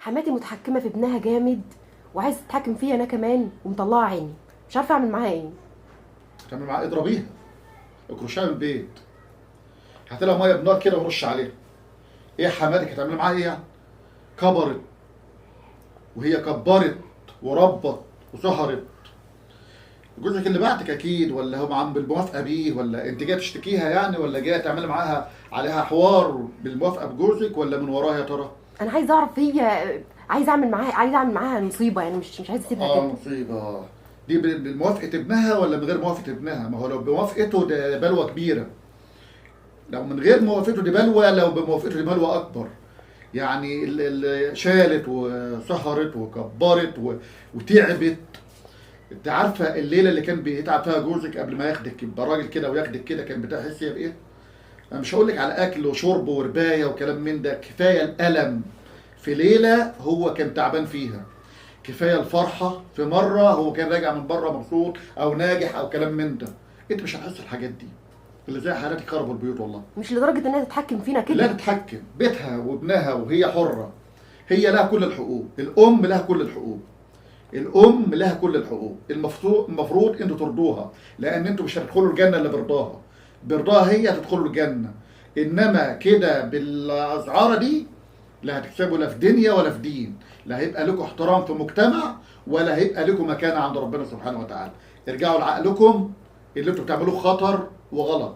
حماتي متحكمه في ابنها جامد، وعايزه تتحكم فيا انا كمان، ومطلعه عيني، مش عارفه اعمل معاها ايه. تعمل معاها اضربيها، اكرشها من البيت، هات لها ميه بنار كده ورش عليها. ايه حماتك هتعمل معاها ايه يعني؟ كبرت، وهي كبرت وربت وسهرت. جوزك اللي بعتك اكيد، ولا هو عم بالموافقه بيه، ولا انت جايه تشتكيها يعني، ولا جايه تعملي معاها عليها حوار بالموافقه بجوزك، ولا من وراها يا ترى؟ انا عايزه اعرف هي عايزه اعمل معاها مصيبه، يعني مش عايزه اسيبها اه كده. مصيبه. دي بموافقه ابنها ولا من غير موافقه ابنها؟ ما هو لو بموافقته ده بلوه كبيره، لو من غير موافقته دي بلوه، لو بموافقته دي بلوه اكبر. يعني اللي شالت وسهرت وكبرت وتعبت. انت عارفه الليله اللي كان بيتعب فيها جوزك قبل ما ياخدك، يبقى راجل كده وياخدك كده، كان بتحس بايه؟ انا مش هقول لك على اكل وشرب وربايه وكلام من ده، كفايه الالم في ليله هو كان تعبان فيها، كفايه الفرحه في مره هو كان راجع من بره مبسوط او ناجح او كلام من ده. انت مش هتحس الحاجات دي، اللي زي حالاتي خربوا البيوت والله. مش لدرجه انها تتحكم فينا لا كده. تتحكم بيتها وابنها وهي حره، هي لها كل الحقوق، الام لها كل الحقوق، الام لها كل الحقوق. المفروض انتوا ترضوها، لان انتوا مش هتدخلوا الجنه الا برضاها، برضاها هي هتدخلوا الجنه. انما كده بالاسعاره دي لا هتكسبوا لا في دنيا ولا في دين، لا هيبقى لكم احترام في مجتمع، ولا هيبقى لكم مكانه عند ربنا سبحانه وتعالى. ارجعوا لعقلكم، اللي انتوا بتعملوه خطر وغلط.